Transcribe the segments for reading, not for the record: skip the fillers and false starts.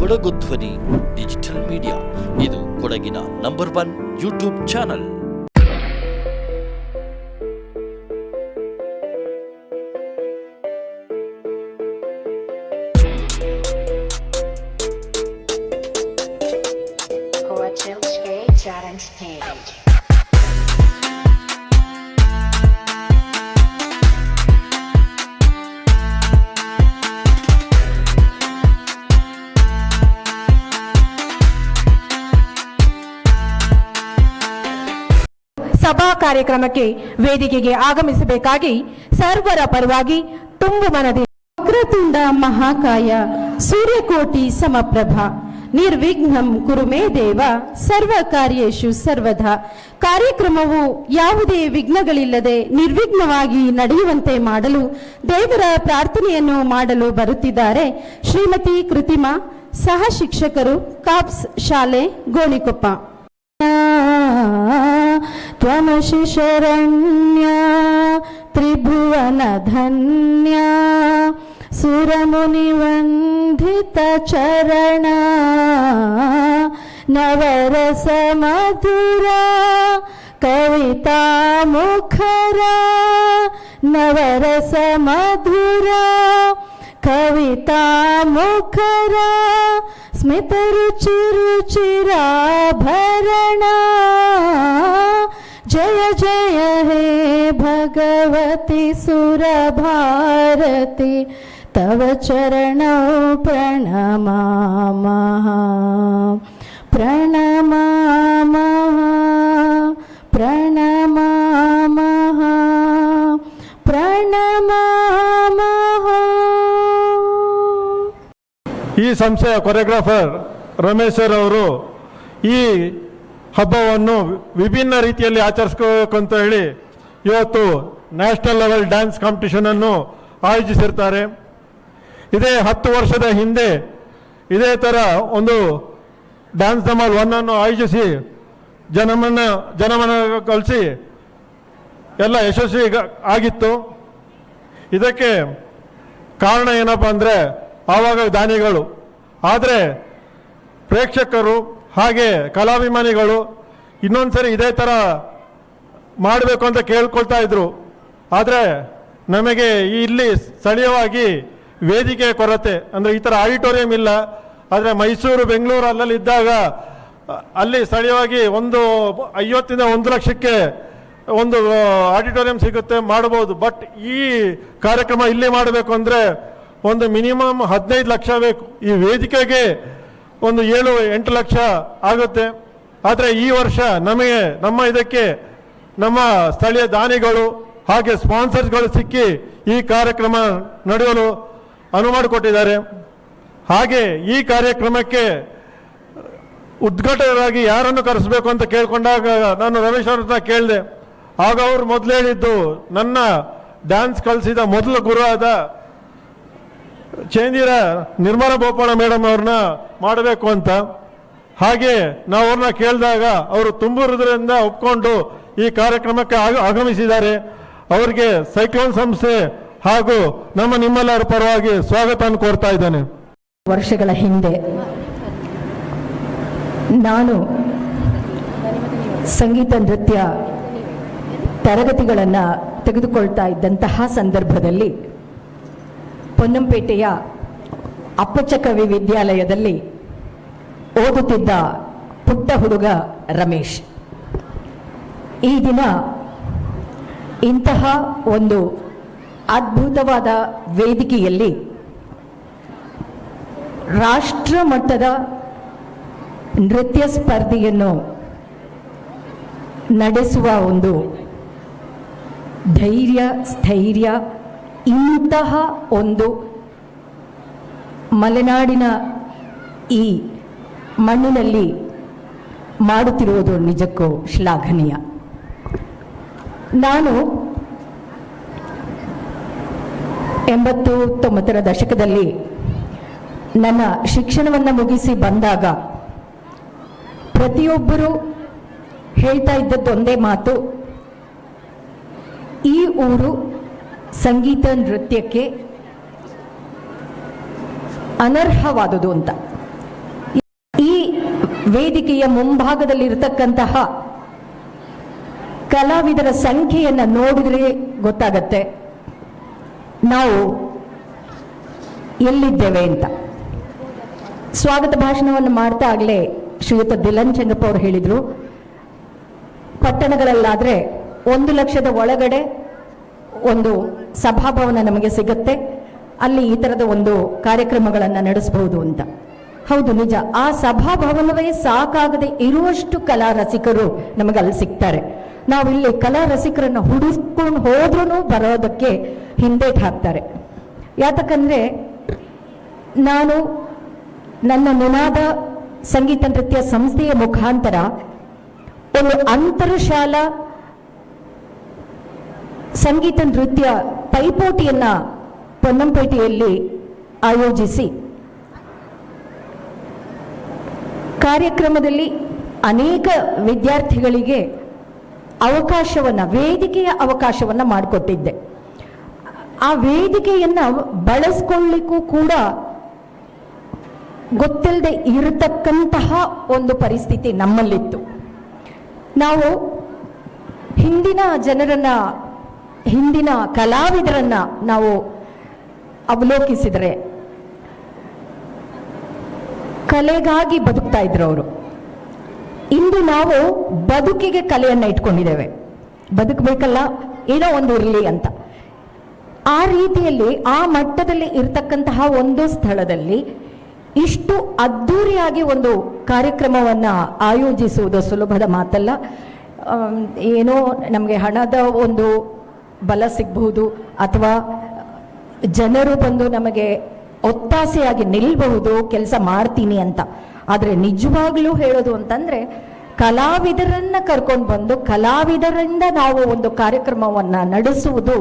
ಕೊಡಗು ಧ್ವನಿ digital media. ಇದು ಕೊಡಗಿನ ನಂಬರ್ 1 ಯೂಟ್ಯೂಬ್ ಚಾನಲ್. ಸಭಾ ಕಾರ್ಯಕ್ರಮಕ್ಕೆ ವೇದಿಕೆಗೆ ಆಗಮಿಸಬೇಕಾಗಿ ಸರ್ವರ ಪರವಾಗಿ ತುಂಬು ಮನದಿ. ವಕ್ರತುಂಡ ಮಹಾಕಾಯ ಸೂರ್ಯಕೋಟಿ ಸಮಪ್ರಭ ನಿರ್ವಿಘ್ನಂ ಕುರು ಮೇ ದೇವ ಸರ್ವ ಕಾರ್ಯೇಷು ಸರ್ವದಾ. ಕಾರ್ಯಕ್ರಮವು ಯಾವುದೇ ವಿಘ್ನಗಳಿಲ್ಲದೆ ನಿರ್ವಿಘ್ನವಾಗಿ ನಡೆಯುವಂತೆ ಮಾಡಲು ದೇವರ ಪ್ರಾರ್ಥನೆಯನ್ನು ಮಾಡಲು ಬರುತ್ತಿದ್ದಾರೆ ಶ್ರೀಮತಿ ಕೃತಿಮಾ, ಸಹ ಶಿಕ್ಷಕರು, ಕಾಪ್ಸ್ ಶಾಲೆ, ಗೋಣಿಕೊಪ್ಪ. ತ್ವಮಶಿ ಶರಣ್ಯ ತ್ರಿಭುವನ ಧನ್ಯ ಸುರಮುನಿ ವಂದಿತ ಚರಣ ನವರಸ ಮಧುರ ಕವಿತಾ ಮುಖರ ನವರಸ ಮಧುರ ಕವಿತಾ ಮುಖರ ಸ್ಮಿತ ರುಚಿ ರುಚಿರಾಭರಣ ಜಯ ಜಯ ಹೇ ಭಗವತಿ ಸುರಭಾರತಿ ತವ ಚರಣ ಪ್ರಣಮಾಮಃ ಪ್ರಣಮಾಮಃ ಪ್ರಣಮಾಮಃ ಪ್ರಣಮಾಮಃ. ಈ ಸಂಸ್ಥೆಯ ಕೊರಿಯೋಗ್ರಾಫರ್ ರಮೇಶ್ ಸರ್ ಅವರು ಈ ಹಬ್ಬವನ್ನು ವಿಭಿನ್ನ ರೀತಿಯಲ್ಲಿ ಆಚರಿಸ್ಕೋಬೇಕು ಅಂತ ಹೇಳಿ ಇವತ್ತು ನ್ಯಾಷನಲ್ ಲೆವೆಲ್ ಡ್ಯಾನ್ಸ್ ಕಾಂಪಿಟಿಷನನ್ನು ಆಯೋಜಿಸಿರ್ತಾರೆ. ಇದೇ 10 ವರ್ಷದ ಹಿಂದೆ ಇದೇ ಥರ ಒಂದು ಡ್ಯಾನ್ಸ್ ಧಮಾಲ್ 1 ಅನ್ನು ಆಯೋಜಿಸಿ ಜನಮನ ಕಲಿಸಿ ಎಲ್ಲ ಯಶಸ್ವಿ ಆಗಿತ್ತು. ಇದಕ್ಕೆ ಕಾರಣ ಏನಪ್ಪ ಅಂದರೆ ಆವಾಗ ದಾನಿಗಳು, ಆದರೆ ಪ್ರೇಕ್ಷಕರು ಹಾಗೆ ಕಲಾಭಿಮಾನಿಗಳು ಇನ್ನೊಂದು ಸರಿ ಇದೇ ಥರ ಮಾಡಬೇಕು ಅಂತ ಕೇಳ್ಕೊಳ್ತಾ ಇದ್ರು. ಆದರೆ ನಮಗೆ ಇಲ್ಲಿ ಸ್ಥಳೀಯವಾಗಿ ವೇದಿಕೆ ಕೊರತೆ, ಅಂದರೆ ಈ ಥರ ಆಡಿಟೋರಿಯಂ ಇಲ್ಲ. ಆದರೆ ಮೈಸೂರು, ಬೆಂಗಳೂರು ಅಲ್ಲಲ್ಲಿ ಇದ್ದಾಗ ಅಲ್ಲಿ ಸ್ಥಳೀಯವಾಗಿ ಒಂದು 50ರಿಂದ 1 ಲಕ್ಷಕ್ಕೆ ಒಂದು ಆಡಿಟೋರಿಯಂ ಸಿಗುತ್ತೆ, ಮಾಡ್ಬೋದು. ಬಟ್ ಈ ಕಾರ್ಯಕ್ರಮ ಇಲ್ಲಿ ಮಾಡಬೇಕು ಅಂದರೆ ಒಂದು ಮಿನಿಮಮ್ 15 ಲಕ್ಷ ಬೇಕು. ಈ ವೇದಿಕೆಗೆ ಒಂದು 7-8 ಲಕ್ಷ ಆಗುತ್ತೆ. ಆದರೆ ಈ ವರ್ಷ ನಮಗೆ ಇದಕ್ಕೆ ನಮ್ಮ ಸ್ಥಳೀಯ ದಾನಿಗಳು ಹಾಗೆ ಸ್ಪಾನ್ಸರ್ಸ್ಗಳು ಸಿಕ್ಕಿ ಈ ಕಾರ್ಯಕ್ರಮ ನಡೆಯಲು ಅನುವು ಮಾಡಿಕೊಟ್ಟಿದ್ದಾರೆ. ಹಾಗೆ ಈ ಕಾರ್ಯಕ್ರಮಕ್ಕೆ ಉದ್ಘಾಟಕರಾಗಿ ಯಾರನ್ನು ಕರೆಸಬೇಕು ಅಂತ ಕೇಳ್ಕೊಂಡಾಗ ನಾನು ರಮೇಶ್ ಅವ್ರ ಹತ್ರ ಕೇಳಿದೆ. ಆಗ ಅವರು ಮೊದಲು ಹೇಳಿದ್ದು, ನನ್ನ ಡ್ಯಾನ್ಸ್ ಕಲಿಸಿದ ಮೊದಲ ಗುರು ಆದ ಚೇಂದಿರ ನಿರ್ಮಲಾ ಬೋಪಣ್ಣ ಮೇಡಮ್ ಅವ್ರನ್ನ ಮಾಡಬೇಕು ಅಂತ. ಹಾಗೆ ನಾವು ಅವ್ರನ್ನ ಕೇಳಿದಾಗ ಅವರು ತುಂಬ ಹೃದಯದಿಂದ ಒಪ್ಕೊಂಡು ಈ ಕಾರ್ಯಕ್ರಮಕ್ಕೆ ಆಗಮಿಸಿದ್ದಾರೆ. ಅವರಿಗೆ ಸೈಕ್ಲೋನ್ ಸಂಸ್ಥೆ ಹಾಗೂ ನಿಮ್ಮೆಲ್ಲರ ಪರವಾಗಿ ಸ್ವಾಗತ ಕೋರ್ತಾ ಇದ್ದೇನೆ. ವರ್ಷಗಳ ಹಿಂದೆ ನಾನು ಸಂಗೀತ ನೃತ್ಯ ತರಗತಿಗಳನ್ನು ತೆಗೆದುಕೊಳ್ತಾ ಇದ್ದಂತಹ ಸಂದರ್ಭದಲ್ಲಿ ಪೊನ್ನಂಪೇಟೆಯ ಅಪ್ಪಚ್ಚಕವಿ ವಿದ್ಯಾಲಯದಲ್ಲಿ ಓದುತ್ತಿದ್ದ ಪುಟ್ಟ ಹುಡುಗ ರಮೇಶ್ ಈ ದಿನ ಇಂತಹ ಒಂದು ಅದ್ಭುತವಾದ ವೇದಿಕೆಯಲ್ಲಿ ರಾಷ್ಟ್ರ ಮಟ್ಟದ ನೃತ್ಯ ಸ್ಪರ್ಧೆಯನ್ನು ನಡೆಸುವ ಒಂದು ಧೈರ್ಯ, ಸ್ಥೈರ್ಯ ಇಂತಹ ಒಂದು ಮಲೆನಾಡಿನ ಈ ಮಣ್ಣಿನಲ್ಲಿ ಮಾಡುತ್ತಿರುವುದು ನಿಜಕ್ಕೂ ಶ್ಲಾಘನೀಯ. ನಾನು 80-90ರ ದಶಕದಲ್ಲಿ ನನ್ನ ಶಿಕ್ಷಣವನ್ನು ಮುಗಿಸಿ ಬಂದಾಗ ಪ್ರತಿಯೊಬ್ಬರು ಹೇಳ್ತಾ ಇದ್ದದ್ದು ಒಂದೇ ಮಾತು, ಈ ಊರು ಸಂಗೀತ ನೃತ್ಯಕ್ಕೆ ಅನರ್ಹವಾದುದು ಅಂತ. ವೇದಿಕೆಯ ಮುಂಭಾಗದಲ್ಲಿರತಕ್ಕಂತಹ ಕಲಾವಿದರ ಸಂಖ್ಯೆಯನ್ನು ನೋಡಿದ್ರೆ ಗೊತ್ತಾಗತ್ತೆ ನಾವು ಎಲ್ಲಿದ್ದೇವೆ ಅಂತ. ಸ್ವಾಗತ ಭಾಷಣವನ್ನು ಮಾಡ್ತಾ ಆಗಲೇ ಶ್ರೀಯುತ ದಿಲನ್ ಚೆಂಗಪ್ಪ ಅವರು ಹೇಳಿದರು, ಪಟ್ಟಣಗಳಲ್ಲಾದರೆ 1 ಲಕ್ಷದ ಒಳಗಡೆ ಒಂದು ಸಭಾಭವನ ನಮಗೆ ಸಿಗುತ್ತೆ, ಅಲ್ಲಿ ಈ ಥರದ ಒಂದು ಕಾರ್ಯಕ್ರಮಗಳನ್ನು ನಡೆಸಬಹುದು ಅಂತ. ಹೌದು, ನಿಜ. ಆ ಸಭಾಭವನವೇ ಸಾಕಾಗದೆ ಇರುವಷ್ಟು ಕಲಾ ರಸಿಕರು ನಮಗೆ ಅಲ್ಲಿ ಸಿಗ್ತಾರೆ. ನಾವಿಲ್ಲಿ ಕಲಾ ರಸಿಕರನ್ನು ಹುಡುಕೊಂಡು ಹೋದ್ರೂ ಬರೋದಕ್ಕೆ ಹಿಂದೇಟು ಹಾಕ್ತಾರೆ. ಯಾತಕ್ಕಂದರೆ ನಾನು ನನ್ನ ನಿನಾದ ಸಂಗೀತ ನೃತ್ಯ ಸಂಸ್ಥೆಯ ಮುಖಾಂತರ ಒಂದು ಅಂತರಶಾಲಾ ಸಂಗೀತ ನೃತ್ಯ ಪೈಪೋಟಿಯನ್ನು ಪೊನ್ನಂಪೇಟೆಯಲ್ಲಿ ಆಯೋಜಿಸಿ ಕಾರ್ಯಕ್ರಮದಲ್ಲಿ ಅನೇಕ ವಿದ್ಯಾರ್ಥಿಗಳಿಗೆ ವೇದಿಕೆಯ ಅವಕಾಶವನ್ನು ಮಾಡಿಕೊಟ್ಟಿದ್ದೆ. ಆ ವೇದಿಕೆಯನ್ನು ಬಳಸ್ಕೊಳ್ಳಿಕ್ಕೂ ಕೂಡ ಗೊತ್ತಿಲ್ಲದೆ ಇರತಕ್ಕಂತಹ ಒಂದು ಪರಿಸ್ಥಿತಿ ನಮ್ಮಲ್ಲಿತ್ತು. ನಾವು ಹಿಂದಿನ ಕಲಾವಿದರನ್ನ ನಾವು ಅವಲೋಕಿಸಿದರೆ ಕಲೆಗಾಗಿ ಬದುಕ್ತಾ ಇದ್ರು ಅವರು. ಇಂದು ನಾವು ಬದುಕಿಗೆ ಕಲೆಯನ್ನು ಇಟ್ಕೊಂಡಿದ್ದೇವೆ, ಬದುಕಬೇಕಲ್ಲ, ಏನೋ ಒಂದು ಇರಲಿ ಅಂತ. ಆ ರೀತಿಯಲ್ಲಿ ಆ ಮಟ್ಟದಲ್ಲಿ ಇರತಕ್ಕಂತಹ ಒಂದು ಸ್ಥಳದಲ್ಲಿ ಇಷ್ಟು ಅದ್ಧೂರಿಯಾಗಿ ಒಂದು ಕಾರ್ಯಕ್ರಮವನ್ನು ಆಯೋಜಿಸುವುದು ಸುಲಭದ ಮಾತಲ್ಲ. ಏನೋ ನಮಗೆ ಹಣದ ಒಂದು ಬಲ ಸಿಗಬಹುದು, ಅಥವಾ ಜನರು ಬಂದು ನಮಗೆ ಒತ್ತಾಸೆಯಾಗಿ ನಿಲ್ಲಬಹುದು ಕೆಲಸ ಮಾಡ್ತೀನಿ ಅಂತ. ಆದರೆ ನಿಜವಾಗ್ಲೂ ಹೇಳೋದು ಅಂತಂದರೆ ಕಲಾವಿದರನ್ನ ಕರ್ಕೊಂಡು ಬಂದು ಕಲಾವಿದರಿಂದ ನಾವು ಒಂದು ಕಾರ್ಯಕ್ರಮವನ್ನು ನಡೆಸುವುದು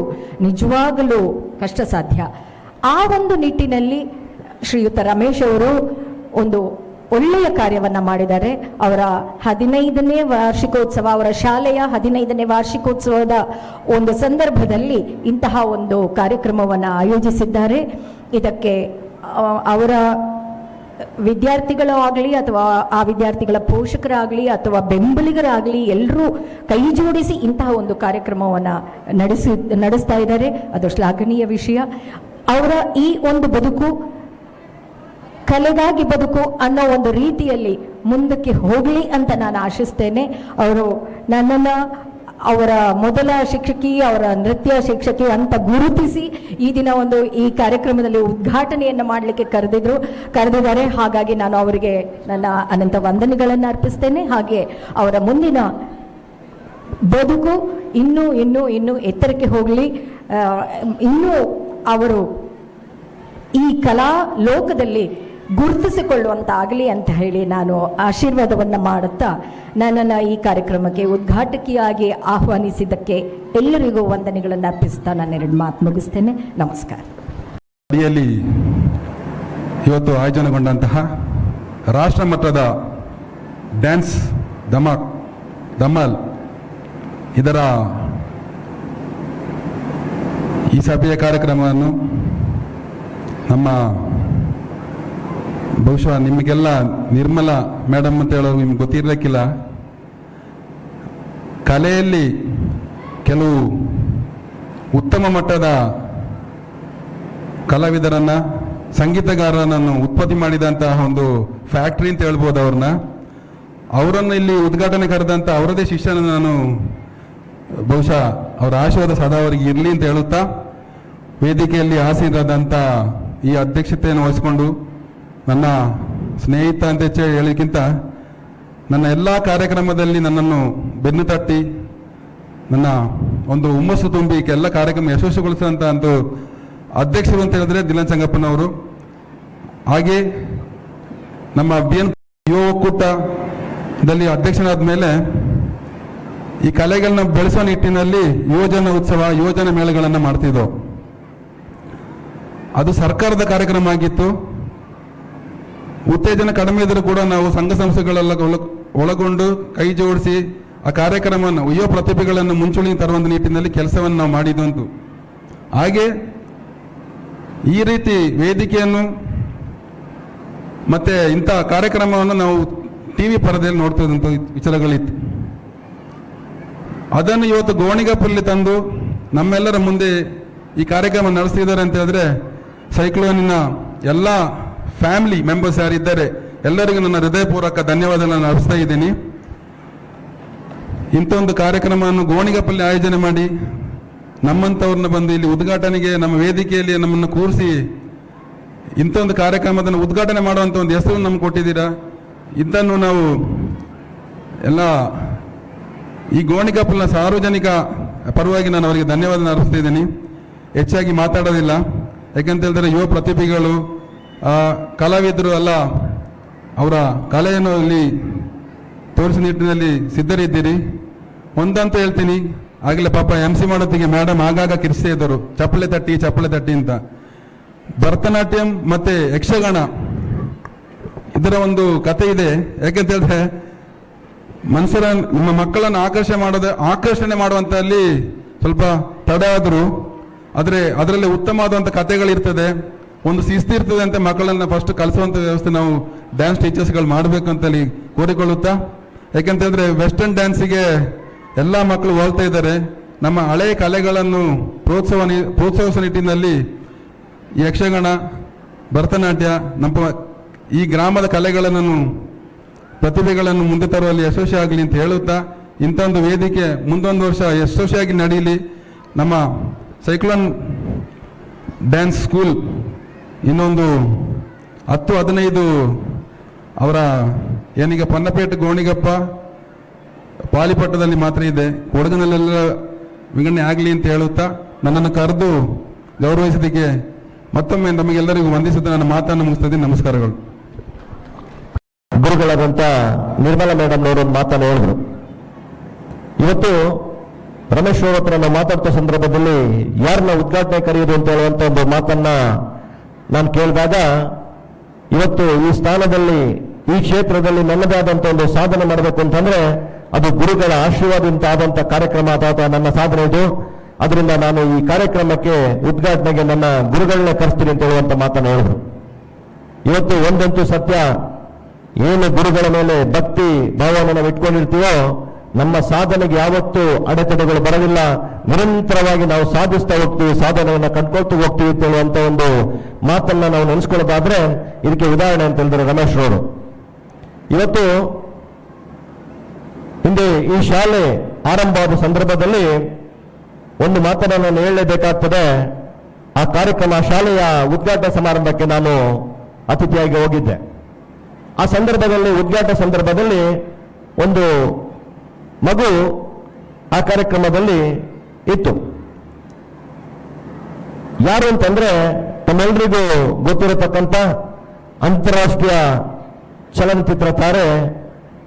ನಿಜವಾಗಲೂ ಕಷ್ಟ ಸಾಧ್ಯ. ಆ ಒಂದು ನಿಟ್ಟಿನಲ್ಲಿ ಶ್ರೀಯುತ ರಮೇಶ್ ಅವರು ಒಂದು ಒಳ್ಳೆಯ ಕಾರ್ಯವನ್ನು ಮಾಡಿದ್ದಾರೆ. ಅವರ 15ನೇ ವಾರ್ಷಿಕೋತ್ಸವ, ಅವರ ಶಾಲೆಯ 15ನೇ ವಾರ್ಷಿಕೋತ್ಸವದ ಒಂದು ಸಂದರ್ಭದಲ್ಲಿ ಇಂತಹ ಒಂದು ಕಾರ್ಯಕ್ರಮವನ್ನು ಆಯೋಜಿಸಿದ್ದಾರೆ. ಇದಕ್ಕೆ ಅವರ ವಿದ್ಯಾರ್ಥಿಗಳು ಆಗಲಿ ಅಥವಾ ಆ ವಿದ್ಯಾರ್ಥಿಗಳ ಪೋಷಕರಾಗಲಿ ಅಥವಾ ಬೆಂಬಲಿಗರಾಗಲಿ ಎಲ್ಲರೂ ಕೈ ಜೋಡಿಸಿ ಇಂತಹ ಒಂದು ಕಾರ್ಯಕ್ರಮವನ್ನು ನಡೆಸ್ತಾ ಇದ್ದಾರೆ. ಅದು ಶ್ಲಾಘನೀಯ ವಿಷಯ. ಅವರ ಈ ಒಂದು ಬದುಕು ಕಲೆಗಾಗಿ ಬದುಕು ಅನ್ನೋ ಒಂದು ರೀತಿಯಲ್ಲಿ ಮುಂದಕ್ಕೆ ಹೋಗಲಿ ಅಂತ ನಾನು ಆಶಿಸ್ತೇನೆ. ಅವರು ನನ್ನನ್ನು ಅವರ ಮೊದಲ ಶಿಕ್ಷಕಿ, ಅವರ ನೃತ್ಯ ಶಿಕ್ಷಕಿ ಅಂತ ಗುರುತಿಸಿ ಈ ದಿನ ಒಂದು ಈ ಕಾರ್ಯಕ್ರಮದಲ್ಲಿ ಉದ್ಘಾಟನೆಯನ್ನು ಮಾಡಲಿಕ್ಕೆ ಕರೆದಿದ್ದಾರೆ. ಹಾಗಾಗಿ ನಾನು ಅವರಿಗೆ ನನ್ನ ಅನಂತ ವಂದನೆಗಳನ್ನು ಅರ್ಪಿಸ್ತೇನೆ. ಹಾಗೆ ಅವರ ಮುಂದಿನ ಬದುಕು ಇನ್ನೂ ಇನ್ನೂ ಇನ್ನೂ ಎತ್ತರಕ್ಕೆ ಹೋಗಲಿ, ಇನ್ನೂ ಅವರು ಈ ಕಲಾ ಲೋಕದಲ್ಲಿ ಗುರುತಿಸಿಕೊಳ್ಳುವಂತಾಗಲಿ ಅಂತ ಹೇಳಿ ನಾನು ಆಶೀರ್ವಾದವನ್ನು ಮಾಡುತ್ತಾ ನನ್ನನ್ನು ಈ ಕಾರ್ಯಕ್ರಮಕ್ಕೆ ಉದ್ಘಾಟಕಿಯಾಗಿ ಆಹ್ವಾನಿಸಿದ್ದಕ್ಕೆ ಎಲ್ಲರಿಗೂ ವಂದನೆಗಳನ್ನು ಅರ್ಪಿಸ್ತಾ ನಾನು 2 ಮಾತು ಮುಗಿಸ್ತೇನೆ. ನಮಸ್ಕಾರ. ಅಡಿಯಲ್ಲಿ ಇವತ್ತು ಆಯೋಜನೆಗೊಂಡಂತಹ ರಾಷ್ಟ್ರ ಮಟ್ಟದ ಡ್ಯಾನ್ಸ್ ಧಮಾಲ್ ಇದರ ಈ ಸಭೆಯ ಕಾರ್ಯಕ್ರಮವನ್ನು ನಮ್ಮ ಬಹುಶಃ ನಿಮಗೆಲ್ಲ ನಿರ್ಮಲಾ ಮೇಡಮ್ ಅಂತ ಹೇಳೋದು ನಿಮ್ಗೆ ಗೊತ್ತಿರಲಿಕ್ಕಿಲ್ಲ. ಕಲೆಯಲ್ಲಿ ಕೆಲವು ಉತ್ತಮ ಮಟ್ಟದ ಕಲಾವಿದರನ್ನು, ಸಂಗೀತಗಾರರನ್ನು ಉತ್ಪತ್ತಿ ಮಾಡಿದಂತಹ ಒಂದು ಫ್ಯಾಕ್ಟ್ರಿ ಅಂತ ಹೇಳ್ಬೋದು ಅವರನ್ನು ಇಲ್ಲಿ ಉದ್ಘಾಟನೆ ಕರೆದಂಥ ಅವರದೇ ಶಿಷ್ಯನ ನಾನು ಬಹುಶಃ ಅವರ ಆಶೀರ್ವಾದ ಸದಾ ಅವರಿಗೆ ಇರಲಿ ಅಂತ ಹೇಳುತ್ತಾ, ವೇದಿಕೆಯಲ್ಲಿ ಆಸೀನರಾದಂಥ ಈ ಅಧ್ಯಕ್ಷತೆಯನ್ನು ವಹಿಸಿಕೊಂಡು ನನ್ನ ಸ್ನೇಹಿತ ಅಂತ ಹೇಳೋಕ್ಕಿಂತ ನನ್ನ ಎಲ್ಲ ಕಾರ್ಯಕ್ರಮದಲ್ಲಿ ನನ್ನನ್ನು ಬೆನ್ನು ತಟ್ಟಿ ನನ್ನ ಒಂದು ಹುಮ್ಮಸ್ಸು ತುಂಬಿ ಎಲ್ಲ ಕಾರ್ಯಕ್ರಮ ಯಶಸ್ವಿಗೊಳಿಸಿದಂಥ ಒಂದು ಅಧ್ಯಕ್ಷರು ಅಂತ ಹೇಳಿದ್ರೆ ದಿಲನ್ ಚೆಂಗಪ್ಪನವರು. ಹಾಗೆ ನಮ್ಮ BN ಯುವ ಒಕ್ಕೂಟದಲ್ಲಿ ಅಧ್ಯಕ್ಷನಾದ ಮೇಲೆ ಈ ಕಲೆಗಳನ್ನ ಬೆಳೆಸೋ ನಿಟ್ಟಿನಲ್ಲಿ ಯುವಜನ ಉತ್ಸವ, ಯುವಜನ ಮೇಳಗಳನ್ನು ಮಾಡ್ತಿದ್ದೋ. ಅದು ಸರ್ಕಾರದ ಕಾರ್ಯಕ್ರಮ ಆಗಿತ್ತು. ಉತ್ತೇಜನ ಕಡಿಮೆ ಇದ್ರೂ ಕೂಡ ನಾವು ಸಂಘ ಸಂಸ್ಥೆಗಳೆಲ್ಲ ಒಳಗೊಂಡು ಕೈ ಜೋಡಿಸಿ ಆ ಕಾರ್ಯಕ್ರಮವನ್ನು ಯುವ ಪ್ರತಿಭೆಗಳನ್ನು ಮುಂಚೂಣಿಗೆ ತರುವಂಥ ನಿಟ್ಟಿನಲ್ಲಿ ಕೆಲಸವನ್ನು ನಾವು ಮಾಡಿದಂತು. ಹಾಗೆ ಈ ರೀತಿ ವೇದಿಕೆಯನ್ನು ಮತ್ತೆ ಇಂಥ ಕಾರ್ಯಕ್ರಮವನ್ನು ನಾವು ಟಿ ವಿ ಪರದೆಯಲ್ಲಿ ನೋಡ್ತಿದ್ದಂಥ ವಿಚಾರಗಳಿತ್ತು. ಅದನ್ನು ಇವತ್ತು ಗೋಣಿಗಪ್ಪಲ್ಲಿ ತಂದು ನಮ್ಮೆಲ್ಲರ ಮುಂದೆ ಈ ಕಾರ್ಯಕ್ರಮ ನಡೆಸ್ತಿದ್ದಾರೆ ಅಂತ ಹೇಳಿದ್ರೆ ಸೈಕ್ಲೋನಿನ ಎಲ್ಲ ಫ್ಯಾಮಿಲಿ ಮೆಂಬರ್ಸ್ ಯಾರಿದ್ದಾರೆ ಎಲ್ಲರಿಗೂ ನನ್ನ ಹೃದಯಪೂರ್ವಕ ಧನ್ಯವಾದಗಳನ್ನು ಅರ್ಪಿಸ್ತಾ ಇದ್ದೀನಿ. ಇಂಥ ಒಂದು ಕಾರ್ಯಕ್ರಮವನ್ನು ಗೋಣಿಗಪ್ಪಲ್ಲಿ ಆಯೋಜನೆ ಮಾಡಿ ನಮ್ಮಂಥವ್ರನ್ನ ಬಂದು ಇಲ್ಲಿ ಉದ್ಘಾಟನೆಗೆ ನಮ್ಮ ವೇದಿಕೆಯಲ್ಲಿ ನಮ್ಮನ್ನು ಕೂರಿಸಿ ಇಂಥ ಒಂದು ಕಾರ್ಯಕ್ರಮದನ್ನು ಉದ್ಘಾಟನೆ ಮಾಡುವಂಥ ಒಂದು ಹೆಸರು ನಮ್ಗೆ ಕೊಟ್ಟಿದ್ದೀರಾ. ಇದನ್ನು ನಾವು ಎಲ್ಲ ಈ ಗೋಣಿಗಪ್ಪಲಿನ ಸಾರ್ವಜನಿಕ ಪರವಾಗಿ ನಾನು ಅವರಿಗೆ ಧನ್ಯವಾದ ಅರ್ಪಿಸ್ತಿದ್ದೀನಿ. ಹೆಚ್ಚಾಗಿ ಮಾತಾಡೋದಿಲ್ಲ, ಯಾಕೆಂತ ಹೇಳಿದ್ರೆ ಯುವ ಪ್ರತಿಭೆಗಳು ಕಲಾವಿದರು ಎಲ್ಲ ಅವರ ಕಲೆಯನ್ನು ಇಲ್ಲಿ ತೋರಿಸಿದ ನಿಟ್ಟಿನಲ್ಲಿ ಸಿದ್ಧರಿದ್ದೀರಿ. ಒಂದಂತೂ ಹೇಳ್ತೀನಿ, ಆಗಲೇ ಪಾಪ MC ಮಾಡೋತ್ತಿಗೆ ಮೇಡಮ್ ಆಗಾಗ ಕಿರಿಸ್ತಾ ಇದ್ದರು, ಚಪ್ಪಳೆ ತಟ್ಟಿ ಅಂತ. ಭರತನಾಟ್ಯಂ ಮತ್ತೆ ಯಕ್ಷಗಾನ ಇದರ ಒಂದು ಕತೆ ಇದೆ. ಯಾಕೆಂತ ಹೇಳಿದ್ರೆ ಮನುಷ್ಯರ ನಿಮ್ಮ ಮಕ್ಕಳನ್ನು ಆಕರ್ಷಣೆ ಮಾಡುವಂತಲ್ಲಿ ಸ್ವಲ್ಪ ತಡ ಆದರೂ ಆದರೆ ಅದರಲ್ಲಿ ಉತ್ತಮವಾದಂಥ ಕಥೆಗಳಿರ್ತದೆ, ಒಂದು ಶಿಸ್ತಿರ್ತದೆ ಅಂತ ಮಕ್ಕಳನ್ನು ಫಸ್ಟ್ ಕಲಿಸುವಂಥ ವ್ಯವಸ್ಥೆ ನಾವು ಡ್ಯಾನ್ಸ್ ಟೀಚರ್ಸ್ಗಳು ಮಾಡಬೇಕು ಅಂತಲ್ಲಿ ಕೋರಿಕೊಳ್ಳುತ್ತಾ. ಯಾಕೆಂತ ಹೇಳಿದ್ರೆ ವೆಸ್ಟರ್ನ್ ಡ್ಯಾನ್ಸಿಗೆ ಎಲ್ಲ ಮಕ್ಕಳು ಹೋಗ್ತಾ ಇದ್ದಾರೆ. ನಮ್ಮ ಹಳೆಯ ಕಲೆಗಳನ್ನು ಪ್ರೋತ್ಸಾಹಿಸುವ ನಿಟ್ಟಿನಲ್ಲಿ ಯಕ್ಷಗಾನ, ಭರತನಾಟ್ಯ, ನಮ್ಮ ಈ ಗ್ರಾಮದ ಕಲೆಗಳನ್ನು ಪ್ರತಿಭೆಗಳನ್ನು ಮುಂದೆ ತರುವಲ್ಲಿ ಯಶಸ್ವಿ ಆಗಲಿ ಅಂತ ಹೇಳುತ್ತಾ, ಇಂಥ ಒಂದು ವೇದಿಕೆ ಮುಂದೊಂದು ವರ್ಷ ಯಶಸ್ವಿಯಾಗಿ ನಡೆಯಲಿ. ನಮ್ಮ ಸೈಕ್ಲೋನ್ ಡ್ಯಾನ್ಸ್ ಸ್ಕೂಲ್ ಇನ್ನೊಂದು 10-15 ಅವರ ಏನೀಗ ಪನ್ನಪೇಟೆ ಗೋಣಿಗಪ್ಪ ಪಾಲಿಪಟ್ಟದಲ್ಲಿ ಮಾತ್ರ ಇದೆ, ಕೊಡಗಿನಲ್ಲೆಲ್ಲ ವಿಂಗಡಣೆ ಆಗಲಿ ಅಂತ ಹೇಳುತ್ತಾ ನನ್ನನ್ನು ಕರೆದು ಗೌರವಿಸಿದ್ದಕ್ಕೆ ಮತ್ತೊಮ್ಮೆ ನಮಗೆಲ್ಲರಿಗೂ ವಂದಿಸುತ್ತಾ ನನ್ನ ಮಾತನ್ನು ಮುಗಿಸ್ತಿದ್ದೀನಿ. ನಮಸ್ಕಾರಗಳು. ಗುರುಗಳಾದಂಥ ನಿರ್ಮಲಾ ಮೇಡಮ್ ಅವರು ಒಂದು ಮಾತನ್ನು ಹೇಳಿದ್ರು. ಇವತ್ತು ರಮೇಶ್ ಅವ್ರ ಹತ್ರ ನಾವು ಮಾತಾಡ್ತಾ ಸಂದರ್ಭದಲ್ಲಿ ಯಾರನ್ನ ಉದ್ಘಾಟನೆ ಕರೆಯೋದು ಅಂತ ಹೇಳುವಂತ ಒಂದು ಮಾತನ್ನ ನಾನು ಕೇಳಿದಾಗ, ಇವತ್ತು ಈ ಸ್ಥಾನದಲ್ಲಿ ಈ ಕ್ಷೇತ್ರದಲ್ಲಿ ನನ್ನದಾದಂಥ ಒಂದು ಸಾಧನೆ ಮಾಡಬೇಕು ಅಂತಂದ್ರೆ ಅದು ಗುರುಗಳ ಆಶೀರ್ವಾದದಿಂದ ಆದಂಥ ಕಾರ್ಯಕ್ರಮ ಅಥವಾ ನನ್ನ ಸಾಧನೆ ಇದು. ಅದರಿಂದ ನಾನು ಈ ಕಾರ್ಯಕ್ರಮಕ್ಕೆ ಉದ್ಘಾಟನೆಗೆ ನನ್ನ ಗುರುಗಳನ್ನೇ ಕರೆಸ್ತೀನಿ ಅಂತ ಹೇಳುವಂತ ಮಾತನ್ನು ಹೇಳಿದ್ರು. ಇವತ್ತು ಒಂದಂತೂ ಸತ್ಯ, ಏನು ಗುರುಗಳ ಮೇಲೆ ಭಕ್ತಿ ಭಾವವನ್ನು ನಾವು ಇಟ್ಕೊಂಡಿರ್ತೀವೋ ನಮ್ಮ ಸಾಧನೆಗೆ ಯಾವತ್ತೂ ಅಡೆತಡೆಗಳು ಬರೋದಿಲ್ಲ. ನಿರಂತರವಾಗಿ ನಾವು ಸಾಧಿಸ್ತಾ ಹೋಗ್ತೀವಿ, ಸಾಧನೆಯನ್ನು ಕಂಡ್ಕೊಳ್ತಾ ಹೋಗ್ತೀವಿ ಅಂತ ಹೇಳುವಂತ ಒಂದು ಮಾತನ್ನ ನಾವು ನೆನೆಸ್ಕೊಳ್ಳೋದಾದ್ರೆ ಇದಕ್ಕೆ ಉದಾಹರಣೆ ಅಂತ ಹೇಳಿದ್ರು ರಮೇಶ್ ಅವರು. ಇವತ್ತು ಹಿಂದೆ ಈ ಶಾಲೆ ಆರಂಭವಾದ ಸಂದರ್ಭದಲ್ಲಿ ಒಂದು ಮಾತನ್ನು ನಾನು ಹೇಳಲೇಬೇಕಾಗ್ತದೆ. ಆ ಕಾರ್ಯಕ್ರಮ ಶಾಲೆಯ ಉದ್ಘಾಟನಾ ಸಮಾರಂಭಕ್ಕೆ ನಾನು ಅತಿಥಿಯಾಗಿ ಹೋಗಿದ್ದೆ. ಆ ಸಂದರ್ಭದಲ್ಲಿ ಉದ್ಘಾಟನಾ ಸಂದರ್ಭದಲ್ಲಿ ಒಂದು ಮಗು ಆ ಕಾರ್ಯಕ್ರಮದಲ್ಲಿ ಇತ್ತು. ಯಾರು ಅಂತಂದ್ರೆ ನಮ್ಮೆಲ್ಲರಿಗೂ ಗೊತ್ತಿರತಕ್ಕಂಥ ಅಂತಾರಾಷ್ಟ್ರೀಯ ಚಲನಚಿತ್ರ ತಾರೆ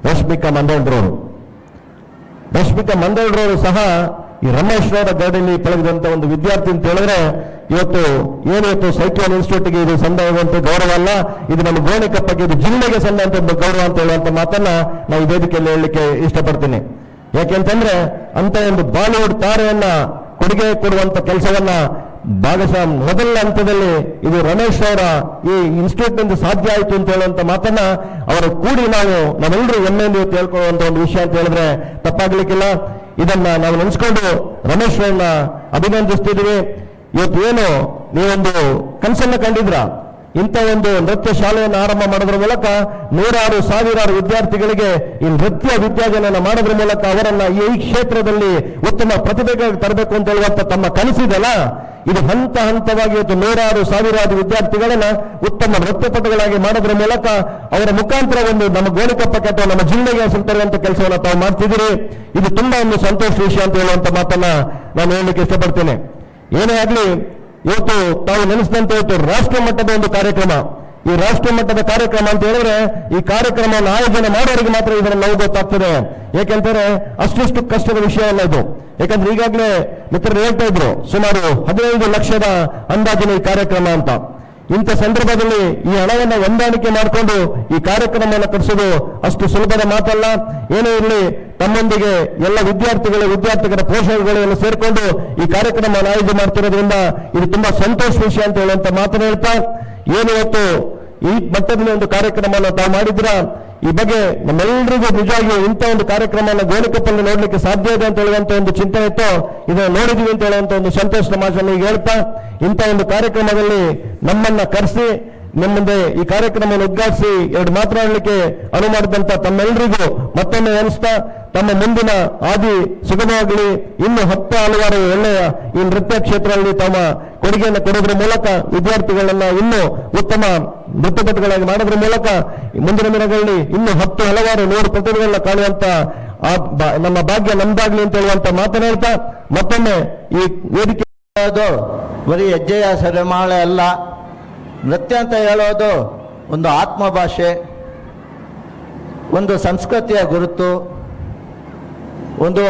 ರಶ್ಮಿಕಾ ಮಂದಣ್ರವರು. ರಶ್ಮಿಕಾ ಮಂದಣ್ರವರು ಸಹ ಈ ರಮೇಶ್ ಅವರ ಗೈಡಲ್ಲಿ ಪಳಗಿದಂತ ಒಂದು ವಿದ್ಯಾರ್ಥಿ ಅಂತ ಹೇಳಿದ್ರೆ ಇವತ್ತು ಸೈಕ್ಲೋನ್ ಇನ್ಸ್ಟಿಟ್ಯೂಟ್ಗೆ ಇದು ಸಂದಾಗುವಂತ ಗೌರವ ಅಲ್ಲ, ಇದು ನಮ್ಮ ಗೋಣಿಕಪ್ಪಗೆ, ಇದು ಜಿಲ್ಲೆಗೆ ಸಂದಂತ ಗೌರವ ಅಂತ ಹೇಳುವಂತ ಮಾತನ್ನ ನಾವು ಈ ವೇದಿಕೆಯಲ್ಲಿ ಹೇಳಲಿಕ್ಕೆ ಇಷ್ಟಪಡ್ತೀನಿ. ಯಾಕೆಂತಂದ್ರೆ ಅಂತ ಒಂದು ಬಾಲಿವುಡ್ ತಾರೆಯನ್ನ ಕೊಡುಗೆ ಕೊಡುವಂತ ಕೆಲಸವನ್ನ ಭಾಗಶಃ ಮೊದಲ ಹಂತದಲ್ಲಿ ಇದು ರಮೇಶ್ ಅವರ ಈ ಇನ್ಸ್ಟಿಟ್ಯೂಟ್ ನಿಂದ ಸಾಧ್ಯ ಆಯಿತು ಅಂತ ಹೇಳುವಂತ ಮಾತನ್ನ ಅವರ ಕೂಡಿ ನಾವೆಲ್ಲರೂ ಹೆಮ್ಮೆಯಿಂದ ಹೇಳ್ಕೊಳ್ಳುವಂತ ಒಂದು ವಿಷಯ ಅಂತ ಹೇಳಿದ್ರೆ ತಪ್ಪಾಗ್ಲಿಕ್ಕಿಲ್ಲ. ಇದನ್ನ ನಾವು ನೆನೆಸ್ಕೊಂಡು ರಮೇಶ್ ಅವರನ್ನ ಅಭಿನಂದಿಸ್ತಿದ್ದೀವಿ. ಇವತ್ತು ಏನು ನೀವೊಂದು ಕನಸನ್ನ ಕಂಡಿದ್ರ, ಇಂಥ ಒಂದು ನೃತ್ಯ ಶಾಲೆಯನ್ನು ಆರಂಭ ಮಾಡೋದ್ರ ಮೂಲಕ ಸಾವಿರಾರು ವಿದ್ಯಾರ್ಥಿಗಳಿಗೆ ಈ ನೃತ್ಯ ವಿದ್ಯಾರ್ಜನೆಯನ್ನು ಮಾಡೋದ್ರ ಮೂಲಕ ಅವರನ್ನ ಈ ಕ್ಷೇತ್ರದಲ್ಲಿ ಉತ್ತಮ ಪ್ರತಿಭೆಗಳಿಗೆ ತರಬೇಕು ಅಂತ ಹೇಳುವಂತ ತಮ್ಮ ಕನಸಿದೆಯಲ್ಲ, ಇದು ಹಂತ ಹಂತವಾಗಿ ಇವತ್ತು ಸಾವಿರಾರು ವಿದ್ಯಾರ್ಥಿಗಳನ್ನ ಉತ್ತಮ ನೃತ್ಯಪಟುಗಳಾಗಿ ಮಾಡೋದ್ರ ಮೂಲಕ ಅವರ ಮುಖಾಂತರ ಒಂದು ನಮ್ಮ ಗೋಣಿಕೊಪ್ಪಕ್ಕೆ ಅಥವಾ ನಮ್ಮ ಜಿಲ್ಲೆಗೆ ತರುವಂತ ಕೆಲಸವನ್ನು ತಾವು ಮಾಡ್ತಿದ್ದೀರಿ. ಇದು ತುಂಬಾ ಒಂದು ಸಂತೋಷ ವಿಷಯ ಅಂತ ಹೇಳುವಂತ ಮಾತನ್ನ ನಾನು ಹೇಳಲಿಕ್ಕೆ ಇಷ್ಟಪಡ್ತೇನೆ. ಏನೇ ಆಗಲಿ, ಇವತ್ತು ತಾವು ನೆನೆಸಿದಂತೆ ಇವತ್ತು ರಾಷ್ಟ್ರ ಮಟ್ಟದ ಒಂದು ಕಾರ್ಯಕ್ರಮ, ಈ ರಾಷ್ಟ್ರ ಮಟ್ಟದ ಕಾರ್ಯಕ್ರಮ ಅಂತ ಹೇಳಿದ್ರೆ ಈ ಕಾರ್ಯಕ್ರಮವನ್ನು ಆಯೋಜನೆ ಮಾಡೋರಿಗೆ ಮಾತ್ರ ಇದನ್ನು ನಾವು ಗೊತ್ತಾಗ್ತದೆ. ಯಾಕೆಂತಾರೆ ಅಷ್ಟು ಕಷ್ಟದ ವಿಷಯವಲ್ಲ ಇದು. ಯಾಕಂದ್ರೆ ಈಗಾಗಲೇ ಮಿತ್ರರು ಹೇಳ್ತಾ ಇದ್ರು ಸುಮಾರು 15 ಲಕ್ಷದ ಅಂದಾಜಿನ ಈ ಕಾರ್ಯಕ್ರಮ ಅಂತ. ಇಂಥ ಸಂದರ್ಭದಲ್ಲಿ ಈ ಹಣವನ್ನು ಹೊಂದಾಣಿಕೆ ಮಾಡಿಕೊಂಡು ಈ ಕಾರ್ಯಕ್ರಮವನ್ನು ಕಟ್ಟಿಸೋದು ಅಷ್ಟು ಸುಲಭದ ಮಾತಲ್ಲ. ಏನೇ ಇರಲಿ, ತಮ್ಮೊಂದಿಗೆ ಎಲ್ಲ ವಿದ್ಯಾರ್ಥಿಗಳ ಪೋಷಕಗಳು ಎಲ್ಲ ಸೇರಿಕೊಂಡು ಈ ಕಾರ್ಯಕ್ರಮವನ್ನು ಆಯೋಜನೆ ಮಾಡ್ತಿರೋದ್ರಿಂದ ಇದು ತುಂಬಾ ಸಂತೋಷ ವಿಷಯ ಅಂತ ಹೇಳುವಂತ ಮಾತನ್ನು ಹೇಳ್ತಾ, ಏನು ಇವತ್ತು ಈ ಮಟ್ಟದಲ್ಲಿ ಒಂದು ಕಾರ್ಯಕ್ರಮವನ್ನು ತಾವು ಮಾಡಿದ್ರ, ಈ ಬಗ್ಗೆ ನಮ್ಮೆಲ್ಲರಿಗೂ ನಿಜವಾಗಿ ಇಂಥ ಒಂದು ಕಾರ್ಯಕ್ರಮವನ್ನು ಗೋಣಿಕೊಪ್ಪಲ್ಲಿ ನೋಡ್ಲಿಕ್ಕೆ ಸಾಧ್ಯ ಇದೆ ಅಂತ ಹೇಳುವಂತ ಒಂದು ಚಿಂತನೆ ಇತ್ತು. ಇದನ್ನು ನೋಡಿದೀವಿ ಅಂತ ಹೇಳುವಂತ ಒಂದು ಸಂತೋಷದ ಮಾತನ್ನು ಈಗ ಹೇಳ್ತಾ, ಇಂಥ ಒಂದು ಕಾರ್ಯಕ್ರಮದಲ್ಲಿ ನಮ್ಮನ್ನ ಕರೆಸಿ ನಮ್ಮ ಮುಂದೆ ಈ ಕಾರ್ಯಕ್ರಮವನ್ನು ಉದ್ಘಾಟಿಸಿ ಎರಡು ಮಾತನಾಡಲಿಕ್ಕೆ ಅನುವು ಮಾಡಿದಂತ ತಮ್ಮೆಲ್ಲರಿಗೂ ಮತ್ತೊಮ್ಮೆ ಅನಿಸ್ತಾ, ತಮ್ಮ ಮುಂದಿನ ಹಾದಿ ಸುಗಮವಾಗಲಿ. ಇನ್ನು 10 ಹಲವಾರು ಒಳ್ಳೆಯ ಈ ನೃತ್ಯ ಕ್ಷೇತ್ರದಲ್ಲಿ ತಮ್ಮ ಕೊಡುಗೆಯನ್ನು ಕೊಡೋದ್ರ ಮೂಲಕ ವಿದ್ಯಾರ್ಥಿಗಳನ್ನ ಇನ್ನೂ ಉತ್ತಮ ನೃತ್ಯಪಟುಗಳಾಗಿ ಮಾಡೋದ್ರ ಮೂಲಕ ಮುಂದಿನ ದಿನಗಳಲ್ಲಿ ಇನ್ನೂ 10 ಹಲವಾರು 100 ಪ್ರತಿಭೆಗಳನ್ನ ಕಾಣುವಂತ ನಮ್ಮ ಭಾಗ್ಯ ನಮ್ದಾಗ್ಲಿ ಅಂತ ಹೇಳುವಂತ ಮಾತನಾಡ್ತಾ, ಮತ್ತೊಮ್ಮೆ ಈ ವೇದಿಕೆ ಬರೀ ಹೆಜ್ಜೆಯ ಸರಿಮಾಳೆ ಅಲ್ಲ, ನೃತ್ಯ ಅಂತ ಹೇಳೋದು ಒಂದು ಆತ್ಮಭಾಷೆ, ಒಂದು ಸಂಸ್ಕೃತಿಯ ಗುರುತು, ಒಂದು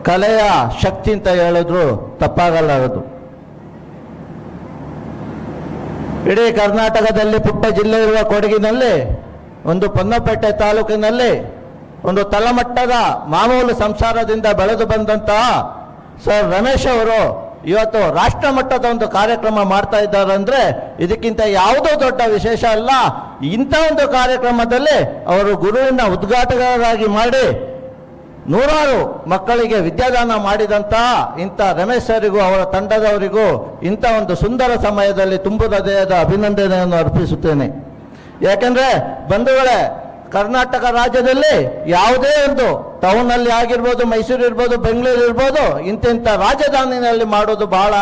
ಕಲೆಯ ಶಕ್ತಿ ಅಂತ ಹೇಳಿದ್ರು ತಪ್ಪಾಗಲಾರದು. ಇಡೀ ಕರ್ನಾಟಕದಲ್ಲಿ ಪುಟ್ಟ ಜಿಲ್ಲೆ ಇರುವ ಕೊಡಗಿನಲ್ಲಿ, ಒಂದು ಪೊನ್ನಪೇಟೆ ತಾಲೂಕಿನಲ್ಲಿ ಒಂದು ತಳಮಟ್ಟದ ಮಾಮೂಲು ಸಂಸಾರದಿಂದ ಬೆಳೆದು ಬಂದಂತಹ ಸರ್ ರಮೇಶ್ ಅವರು ಇವತ್ತು ರಾಷ್ಟ್ರ ಮಟ್ಟದ ಒಂದು ಕಾರ್ಯಕ್ರಮ ಮಾಡ್ತಾ ಇದ್ದಾರೆ ಅಂದ್ರೆ ಇದಕ್ಕಿಂತ ಯಾವುದೋ ದೊಡ್ಡ ವಿಶೇಷ ಅಲ್ಲ. ಇಂಥ ಒಂದು ಕಾರ್ಯಕ್ರಮದಲ್ಲಿ ಅವರು ಗುರುವಿನ ಉದ್ಘಾಟಕರಾಗಿ ಮಾಡಿ 100 ಮಕ್ಕಳಿಗೆ ವಿದ್ಯಾದಾನ ಮಾಡಿದಂತ ಇಂಥ ರಮೇಶ್ ಸರಿಗೂ ಅವರ ತಂಡದವರಿಗೂ ಇಂಥ ಒಂದು ಸುಂದರ ಸಮಯದಲ್ಲಿ ತುಂಬು ಹೃದಯದ ಅಭಿನಂದನೆಯನ್ನು ಅರ್ಪಿಸುತ್ತೇನೆ. ಯಾಕೆಂದ್ರೆ ಬಂಧುಗಳೇ, ಕರ್ನಾಟಕ ರಾಜ್ಯದಲ್ಲಿ ಯಾವುದೇ ಒಂದು ಟೌನಲ್ಲಿ ಆಗಿರ್ಬೋದು, ಮೈಸೂರು ಇರ್ಬೋದು, ಬೆಂಗಳೂರು ಇರ್ಬೋದು, ಇಂಥ ರಾಜಧಾನಿನಲ್ಲಿ ಮಾಡೋದು ಬಹಳ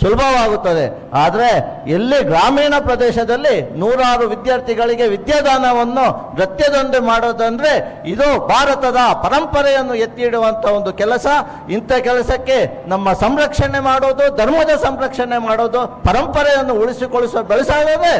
ಸುಲಭವಾಗುತ್ತದೆ. ಆದರೆ ಎಲ್ಲಿ ಗ್ರಾಮೀಣ ಪ್ರದೇಶದಲ್ಲಿ 100 ವಿದ್ಯಾರ್ಥಿಗಳಿಗೆ ವಿದ್ಯಾದಾನವನ್ನು ನೃತ್ಯದೊಂದು ಮಾಡೋದಂದ್ರೆ ಇದು ಭಾರತದ ಪರಂಪರೆಯನ್ನು ಎತ್ತಿ ಇಡುವಂಥ ಒಂದು ಕೆಲಸ. ಇಂಥ ಕೆಲಸಕ್ಕೆ ನಮ್ಮ ಸಂರಕ್ಷಣೆ ಮಾಡೋದು, ಧರ್ಮದ ಸಂರಕ್ಷಣೆ ಮಾಡೋದು, ಪರಂಪರೆಯನ್ನು ಬೆಳೆಸೋದೇ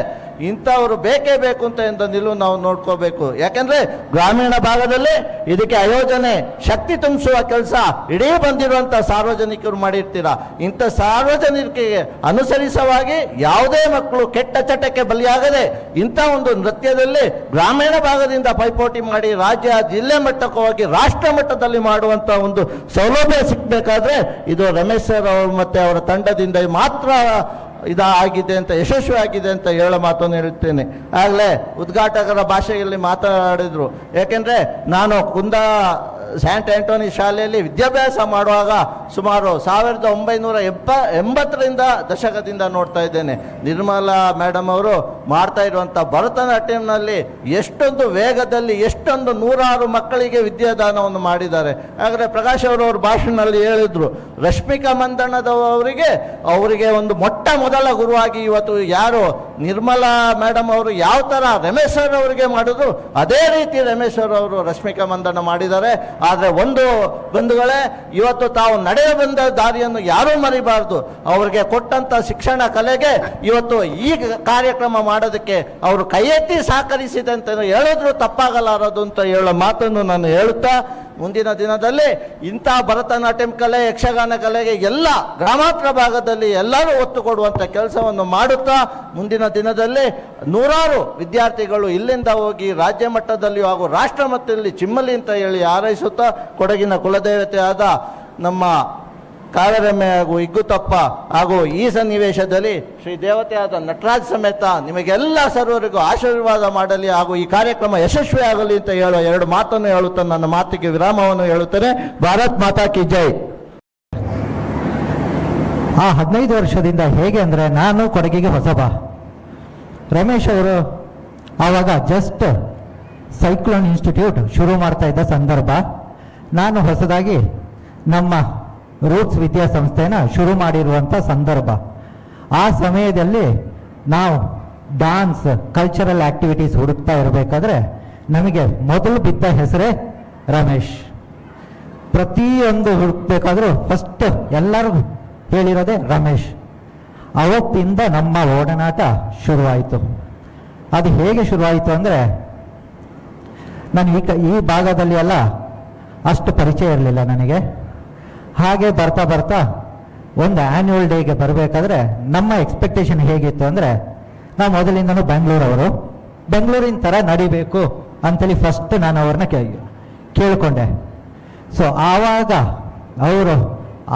ಇಂಥವರು ಬೇಕೇ ಬೇಕು ಅಂತ ನಿಲುವು ನಾವು ನೋಡ್ಕೋಬೇಕು. ಯಾಕೆಂದ್ರೆ ಗ್ರಾಮೀಣ ಭಾಗದಲ್ಲಿ ಇದಕ್ಕೆ ಆಯೋಜನೆ ಶಕ್ತಿ ತುಂಬಿಸುವ ಕೆಲಸ ಇಡೀ ಬಂದಿರುವಂಥ ಸಾರ್ವಜನಿಕರು ಮಾಡಿರ್ತೀರ. ಇಂಥ ಸಾರ್ವಜನಿಕರಿಗೆ ಅನುಸರಿಸವಾಗಿ ಯಾವುದೇ ಮಕ್ಕಳು ಕೆಟ್ಟ ಚಟಕ್ಕೆ ಬಲಿಯಾಗದೆ ಇಂಥ ಒಂದು ನೃತ್ಯದಲ್ಲಿ ಗ್ರಾಮೀಣ ಭಾಗದಿಂದ ಪೈಪೋಟಿ ಮಾಡಿ ರಾಜ್ಯ ಜಿಲ್ಲೆ ಮಟ್ಟಕ್ಕೆ ಹೋಗಿ ರಾಷ್ಟ್ರ ಮಟ್ಟದಲ್ಲಿ ಮಾಡುವಂಥ ಒಂದು ಸೌಲಭ್ಯ ಸಿಗಬೇಕಾದ್ರೆ ಇದು ರಮೇಶ್ ಸರ್ ಅವರು ಮತ್ತೆ ಅವರ ತಂಡದಿಂದ ಮಾತ್ರ ಆಗಿದೆ ಅಂತ, ಯಶಸ್ವಿ ಆಗಿದೆ ಅಂತ ಹೇಳೋ ಮಾತನ್ನು ಹೇಳುತ್ತೇನೆ. ಆಗಲೇ ಉದ್ಘಾಟಕರ ಭಾಷೆಯಲ್ಲಿ ಮಾತನಾಡಿದ್ರು. ಯಾಕೆಂದರೆ ನಾನು ಸ್ಯಾಂಟ್ ಆಂಟೋನಿ ಶಾಲೆಯಲ್ಲಿ ವಿದ್ಯಾಭ್ಯಾಸ ಮಾಡುವಾಗ ಸುಮಾರು 1980ರಿಂದ ದಶಕದಿಂದ ನೋಡ್ತಾ ಇದ್ದೇನೆ. ನಿರ್ಮಲಾ ಮೇಡಮ್ ಅವರು ಮಾಡ್ತಾ ಇರುವಂಥ ಭರತನಾಟ್ಯಂನಲ್ಲಿ ಎಷ್ಟೊಂದು ವೇಗದಲ್ಲಿ ಎಷ್ಟೊಂದು 100 ಮಕ್ಕಳಿಗೆ ವಿದ್ಯಾದಾನವನ್ನು ಮಾಡಿದ್ದಾರೆ. ಹಾಗಾದರೆ ಪ್ರಕಾಶ್ ಅವರವ್ರ ಭಾಷಣದಲ್ಲಿ ಹೇಳಿದ್ರು, ರಶ್ಮಿಕಾ ಅವರಿಗೆ ಒಂದು ಮೊಟ್ಟ ಮೊದಲ ಗುರುವಾಗಿ ಇವತ್ತು ಯಾರು ನಿರ್ಮಲಾ ಮೇಡಮ್ ಅವರು ಯಾವ ಥರ ರಮೇಶ್ ಸರ್ ಅವರಿಗೆ ಮಾಡಿದ್ರು ಅದೇ ರೀತಿ ರಮೇಶ್ ಅವರು ರಶ್ಮಿಕಾ ಮಂದಣ್ಣ ಮಾಡಿದ್ದಾರೆ. ಆದರೆ ಒಂದು ಬಂಧುಗಳೇ, ಇವತ್ತು ತಾವು ನಡೆಯ ಬಂದ ದಾರಿಯನ್ನು ಯಾರೂ ಮರಿಬಾರ್ದು. ಅವರಿಗೆ ಕೊಟ್ಟಂತ ಶಿಕ್ಷಣ ಕಲೆಗೆ ಇವತ್ತು ಈ ಕಾರ್ಯಕ್ರಮ ಮಾಡೋದಕ್ಕೆ ಅವರು ಕೈ ಎತ್ತಿ ಸಹಕರಿಸಿದೆ ಅಂತ ಹೇಳಿದ್ರು ತಪ್ಪಾಗಲಾರದು ಅಂತ ಹೇಳೋ ಮಾತನ್ನು ನಾನು ಹೇಳುತ್ತಾ, ಮುಂದಿನ ದಿನದಲ್ಲಿ ಇಂಥ ಭರತನಾಟ್ಯಂ ಕಲೆ, ಯಕ್ಷಗಾನ ಕಲೆಗೆ ಎಲ್ಲ ಗ್ರಾಮಾಂತರ ಭಾಗದಲ್ಲಿ ಎಲ್ಲರೂ ಒತ್ತು ಕೊಡುವಂಥ ಕೆಲಸವನ್ನು ಮಾಡುತ್ತಾ ಮುಂದಿನ ದಿನದಲ್ಲಿ 100 ವಿದ್ಯಾರ್ಥಿಗಳು ಇಲ್ಲಿಂದ ಹೋಗಿ ರಾಜ್ಯ ಮಟ್ಟದಲ್ಲಿ ಹಾಗೂ ರಾಷ್ಟ್ರ ಮಟ್ಟದಲ್ಲಿ ಚಿಮ್ಮಲಿ ಅಂತ ಹೇಳಿ ಹಾರೈಸುತ್ತಾ, ಕೊಡಗಿನ ಕುಲದೇವತೆ ಆದ ನಮ್ಮ ಕಾವೇರಮ್ಮೆ ಹಾಗೂ ಇಗ್ಗುತಪ್ಪ ಹಾಗೂ ಈ ಸನ್ನಿವೇಶದಲ್ಲಿ ಶ್ರೀ ದೇವತೆಯಾದ ನಟರಾಜ್ ಸಮೇತ ನಿಮಗೆಲ್ಲ ಸರ್ವರಿಗೂ ಆಶೀರ್ವಾದ ಮಾಡಲಿ ಹಾಗೂ ಈ ಕಾರ್ಯಕ್ರಮ ಯಶಸ್ವಿ ಆಗಲಿ ಅಂತ ಹೇಳೋ 2 ಮಾತನ್ನು ಹೇಳುತ್ತಾ ನನ್ನ ಮಾತಿಗೆ ವಿರಾಮವನ್ನು ಹೇಳುತ್ತೇನೆ. ಭಾರತ್ ಮಾತಾ ಕಿ ಜೈ. ಆ 15 ವರ್ಷದಿಂದ ಹೇಗೆ ಅಂದರೆ, ನಾನು ಕೊಡಗಿಗೆ ಹೊಸಬ. ರಮೇಶ್ ಅವರು ಆವಾಗ ಜಸ್ಟ್ ಸೈಕ್ಲೋನ್ ಇನ್ಸ್ಟಿಟ್ಯೂಟ್ ಶುರು ಮಾಡ್ತಾ ಇದ್ದ ಸಂದರ್ಭ, ನಾನು ಹೊಸದಾಗಿ ನಮ್ಮ ರೂಟ್ಸ್ ವಿದ್ಯಾಸಂಸ್ಥೆನ ಶುರು ಮಾಡಿರುವಂಥ ಸಂದರ್ಭ. ಆ ಸಮಯದಲ್ಲಿ ನಾವು ಡಾನ್ಸ್, ಕಲ್ಚರಲ್ ಆಕ್ಟಿವಿಟೀಸ್ ಹುಡುಕ್ತಾ ಇರಬೇಕಾದ್ರೆ ನಮಗೆ ಮೊದಲು ಬಿದ್ದ ಹೆಸರೇ ರಮೇಶ್. ಪ್ರತಿಯೊಂದು ಹುಡುಕ್ಬೇಕಾದ್ರೂ ಫಸ್ಟ್ ಎಲ್ಲರೂ ಹೇಳಿರೋದೇ ರಮೇಶ್. ಅವತ್ತಿಂದ ನಮ್ಮ ಒಡನಾಟ ಶುರುವಾಯಿತು. ಅದು ಹೇಗೆ ಶುರುವಾಯಿತು ಅಂದರೆ, ನಾನು ಈ ಭಾಗದಲ್ಲಿ ಎಲ್ಲ ಅಷ್ಟು ಪರಿಚಯ ಇರಲಿಲ್ಲ ನನಗೆ. ಹಾಗೆ ಬರ್ತಾ ಬರ್ತಾ ಒಂದು ಆ್ಯನ್ಯುವಲ್ ಡೇಗೆ ಬರಬೇಕಾದ್ರೆ ನಮ್ಮ ಎಕ್ಸ್ಪೆಕ್ಟೇಷನ್ ಹೇಗಿತ್ತು ಅಂದರೆ, ನಾವು ಮೊದಲಿಂದನೂ ಬೆಂಗಳೂರಿನ ಥರ ನಡಿಬೇಕು ಅಂತೇಳಿ ಫಸ್ಟ್ ನಾನು ಅವ್ರನ್ನ ಕೇಳಿಕೊಂಡೆ. ಸೊ ಆವಾಗ ಅವರು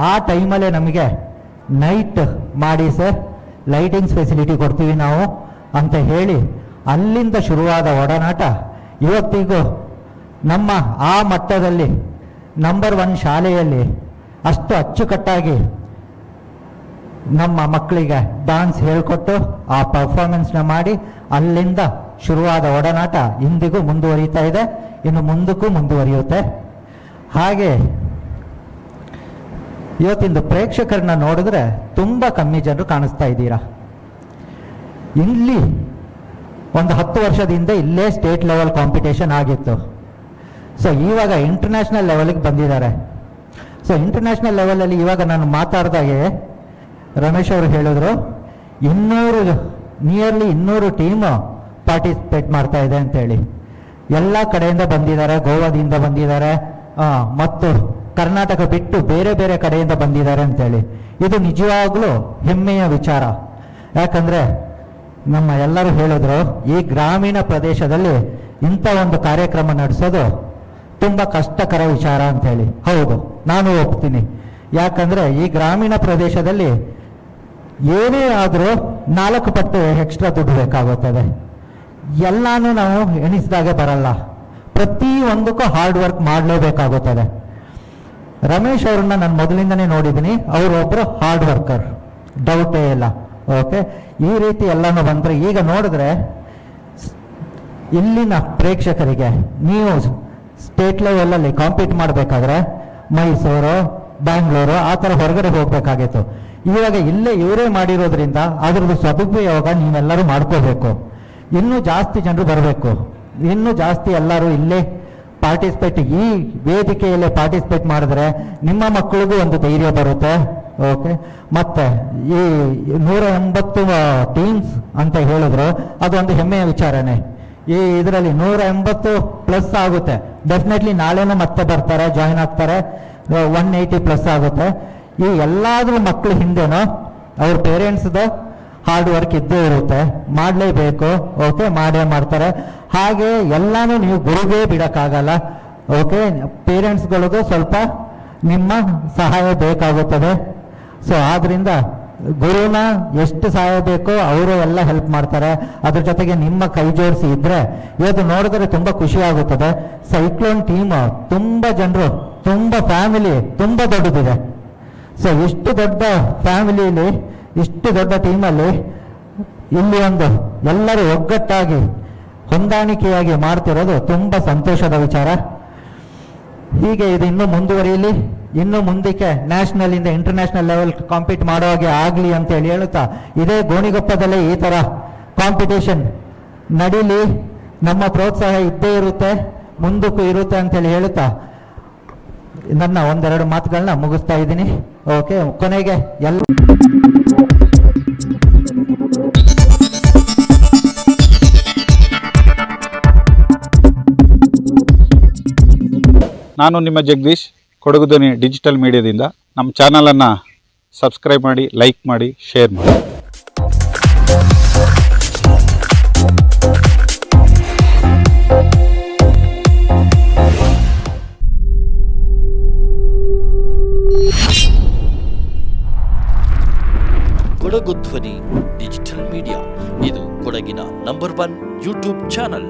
ಆ ಟೈಮಲ್ಲೇ ನಮಗೆ ನೈಟ್ ಮಾಡಿ ಸರ್, ಲೈಟಿಂಗ್ಸ್ ಫೆಸಿಲಿಟಿ ಕೊಡ್ತೀವಿ ನಾವು ಅಂತ ಹೇಳಿ ಅಲ್ಲಿಂದ ಶುರುವಾದ ಒಡನಾಟ ಇವತ್ತಿಗೂ ನಮ್ಮ ಆ ಮಟ್ಟದಲ್ಲಿ ನಂಬರ್ 1 ಶಾಲೆಯಲ್ಲಿ ಅಷ್ಟು ಅಚ್ಚುಕಟ್ಟಾಗಿ ನಮ್ಮ ಮಕ್ಕಳಿಗೆ ಡ್ಯಾನ್ಸ್ ಹೇಳಿಕೊಟ್ಟು ಆ ಪರ್ಫಾರ್ಮೆನ್ಸ್ನ ಮಾಡಿ ಅಲ್ಲಿಂದ ಶುರುವಾದ ಒಡನಾಟ ಇಂದಿಗೂ ಮುಂದುವರಿತಾ ಇದೆ, ಇನ್ನು ಮುಂದಕ್ಕೂ ಮುಂದುವರಿಯುತ್ತೆ. ಹಾಗೆ ಇವತ್ತಿಂದು ಪ್ರೇಕ್ಷಕರನ್ನ ನೋಡಿದ್ರೆ ತುಂಬ ಕಮ್ಮಿ ಜನರು ಕಾಣಿಸ್ತಾ ಇದ್ದೀರಾ. ಇಲ್ಲಿ ಒಂದು 10 ವರ್ಷದಿಂದ ಇಲ್ಲೇ ಸ್ಟೇಟ್ ಲೆವೆಲ್ ಕಾಂಪಿಟೇಷನ್ ಆಗಿತ್ತು. ಸೊ ಇವಾಗ ಇಂಟರ್ನ್ಯಾಷನಲ್ ಲೆವೆಲ್ಗೆ ಬಂದಿದ್ದಾರೆ. ಸೊ ಇಂಟರ್ನ್ಯಾಷನಲ್ ಲೆವೆಲಲ್ಲಿ ಇವಾಗ ನಾನು ಮಾತಾಡಿದಾಗೆ ರಮೇಶ್ ಅವರು ಹೇಳಿದ್ರು, ನಿಯರ್ಲಿ 200 ಟೀಮು ಪಾರ್ಟಿಸಿಪೇಟ್ ಮಾಡ್ತಾ ಇದೆ ಅಂತೇಳಿ. ಎಲ್ಲ ಕಡೆಯಿಂದ ಬಂದಿದ್ದಾರೆ, ಗೋವಾದಿಂದ ಬಂದಿದ್ದಾರೆ, ಮತ್ತು ಕರ್ನಾಟಕ ಬಿಟ್ಟು ಬೇರೆ ಬೇರೆ ಕಡೆಯಿಂದ ಬಂದಿದ್ದಾರೆ ಅಂತೇಳಿ. ಇದು ನಿಜವಾಗ್ಲೂ ಹೆಮ್ಮೆಯ ವಿಚಾರ. ಯಾಕಂದರೆ ನಮ್ಮ ಎಲ್ಲರೂ ಹೇಳಿದ್ರು, ಈ ಗ್ರಾಮೀಣ ಪ್ರದೇಶದಲ್ಲಿ ಇಂಥ ಒಂದು ಕಾರ್ಯಕ್ರಮ ನಡೆಸೋದು ತುಂಬ ಕಷ್ಟಕರ ವಿಚಾರ ಅಂತೇಳಿ. ಹೌದು, ನಾನು ಒಪ್ತೀನಿ. ಯಾಕಂದರೆ ಈ ಗ್ರಾಮೀಣ ಪ್ರದೇಶದಲ್ಲಿ ಏನೇ ಆದರೂ 4 ಪಟ್ಟು ಎಕ್ಸ್ಟ್ರಾ ದುಡ್ಡು ಬೇಕಾಗುತ್ತದೆ. ಎಲ್ಲಾನು ನಾವು ಎಣಿಸಿದಾಗೆ ಬರಲ್ಲ, ಪ್ರತಿಯೊಂದಕ್ಕೂ ಹಾರ್ಡ್ ವರ್ಕ್ ಮಾಡಲೇಬೇಕಾಗುತ್ತದೆ. ರಮೇಶ್ ಅವ್ರನ್ನ ನಾನು ಮೊದಲಿಂದನೇ ನೋಡಿದ್ದೀನಿ, ಅವರೊಬ್ಬರು ಹಾರ್ಡ್ ವರ್ಕರ್, ಡೌಟೇ ಇಲ್ಲ. ಓಕೆ, ಈ ರೀತಿ ಎಲ್ಲನೂ ಬಂದರೆ ಈಗ ನೋಡಿದ್ರೆ ಇಲ್ಲಿನ ಪ್ರೇಕ್ಷಕರಿಗೆ ನೀವು ಸ್ಟೇಟ್ ಲೆವೆಲಲ್ಲಿ ಕಾಂಪೀಟ್ ಮಾಡಬೇಕಾದ್ರೆ ಮೈಸೂರು, ಬ್ಯಾಂಗ್ಳೂರು ಆ ಥರ ಹೊರಗಡೆ ಹೋಗಬೇಕಾಗಿತ್ತು. ಇವಾಗ ಇಲ್ಲೇ ಇವರೇ ಮಾಡಿರೋದ್ರಿಂದ ಅದ್ರದ್ದು ಸದುಪಯೋಗ ನೀವೆಲ್ಲರೂ ಮಾಡ್ಕೋಬೇಕು. ಇನ್ನೂ ಜಾಸ್ತಿ ಜನರು ಬರಬೇಕು, ಇನ್ನೂ ಜಾಸ್ತಿ ಎಲ್ಲರೂ ಇಲ್ಲೇ ಈ ವೇದಿಕೆಯಲ್ಲೇ ಪಾರ್ಟಿಸಿಪೇಟ್ ಮಾಡಿದ್ರೆ ನಿಮ್ಮ ಮಕ್ಕಳಿಗೂ ಒಂದು ಧೈರ್ಯ ಬರುತ್ತೆ. ಓಕೆ, ಮತ್ತೆ ಈ 180 ಟೀಮ್ಸ್ ಅಂತ ಹೇಳಿದ್ರು ಅದೊಂದು ಹೆಮ್ಮೆಯ ವಿಚಾರನೇ. ಈ ಇದರಲ್ಲಿ 180 ಪ್ಲಸ್ ಆಗುತ್ತೆ, ಡೆಫಿನೆಟ್ಲಿ ನಾಳೆನೂ ಮತ್ತೆ ಬರ್ತಾರೆ, ಜಾಯಿನ್ ಆಗ್ತಾರೆ, 180 ಪ್ಲಸ್ ಆಗುತ್ತೆ. ಈ ಎಲ್ಲಾದ್ರೂ ಮಕ್ಕಳು ಹಿಂದೆನೋ ಅವ್ರ ಪೇರೆಂಟ್ಸ್ದು ಹಾರ್ಡ್ ವರ್ಕ್ ಇದ್ದೇ ಇರುತ್ತೆ, ಮಾಡಲೇಬೇಕು. ಓಕೆ, ಮಾಡೇ ಮಾಡ್ತಾರೆ. ಹಾಗೆ ಎಲ್ಲಾನು ನೀವು ಗುರುಗೇ ಬಿಡೋಕ್ಕಾಗಲ್ಲ. ಓಕೆ, ಪೇರೆಂಟ್ಸ್ಗಳದ್ದು ಸ್ವಲ್ಪ ನಿಮ್ಮ ಸಹಾಯ ಬೇಕಾಗುತ್ತದೆ. ಸೊ ಆದ್ರಿಂದ ಗುರುನ ಎಷ್ಟು ಸಹಾಯ ಬೇಕೋ ಅವರು ಎಲ್ಲ ಹೆಲ್ಪ್ ಮಾಡ್ತಾರೆ. ಅದ್ರ ಜೊತೆಗೆ ನಿಮ್ಮ ಕೈ ಜೋಡಿಸಿ ಇದ್ರೆ ಇವತ್ತು ನೋಡಿದ್ರೆ ತುಂಬಾ ಖುಷಿ ಆಗುತ್ತದೆ. ಸೈಕ್ಲೋನ್ ಟೀಮ್ ತುಂಬಾ ಜನರು, ತುಂಬಾ ಫ್ಯಾಮಿಲಿ ತುಂಬಾ ದೊಡ್ಡದಿದೆ. ಸೊ ಇಷ್ಟು ದೊಡ್ಡ ಫ್ಯಾಮಿಲಿಯಲ್ಲಿ, ಇಷ್ಟು ದೊಡ್ಡ ಟೀಮಲ್ಲಿ ಇಲ್ಲಿ ಒಂದು ಎಲ್ಲರೂ ಒಗ್ಗಟ್ಟಾಗಿ ಹೊಂದಾಣಿಕೆಯಾಗಿ ಮಾಡ್ತಿರೋದು ತುಂಬ ಸಂತೋಷದ ವಿಚಾರ. ಹೀಗೆ ಇದು ಇನ್ನೂ ಮುಂದುವರಿಯಲಿ, ಇನ್ನು ಮುಂದಕ್ಕೆ ನ್ಯಾಷನಲ್ ಇಂದ ಇಂಟರ್ನ್ಯಾಷನಲ್ ಲೆವೆಲ್ ಕಾಂಪೀಟ್ ಮಾಡೋ ಹಾಗೆ ಆಗಲಿ ಅಂತೇಳಿ ಹೇಳುತ್ತಾ, ಇದೇ ಗೋಣಿಗೊಪ್ಪದಲ್ಲೇ ಈ ಥರ ಕಾಂಪಿಟೇಷನ್ ನಡೀಲಿ, ನಮ್ಮ ಪ್ರೋತ್ಸಾಹ ಇದ್ದೇ ಇರುತ್ತೆ, ಮುಂದಕ್ಕೂ ಇರುತ್ತೆ ಅಂತೇಳಿ ಹೇಳುತ್ತಾ ನನ್ನ ಒಂದೆರಡು ಮಾತುಗಳನ್ನ ಮುಗಿಸ್ತಾ ಇದ್ದೀನಿ. ಓಕೆ, ಕೊನೆಗೆ ಎಲ್ಲ ನಾನು ನಿಮ್ಮ ಜಗದೀಶ್, ಕೊಡಗು ಧ್ವನಿ ಡಿಜಿಟಲ್ ಮೀಡಿಯಾದಿಂದ. ನಮ್ಮ ಚಾನಲನ್ನು ಸಬ್ಸ್ಕ್ರೈಬ್ ಮಾಡಿ, ಲೈಕ್ ಮಾಡಿ, ಶೇರ್ ಮಾಡಿ. ಕೊಡಗು ಧ್ವನಿ ಡಿಜಿಟಲ್ ಮೀಡಿಯಾ, ಇದು ಕೊಡಗಿನ ನಂಬರ್ 1 ಯೂಟ್ಯೂಬ್ ಚಾನಲ್.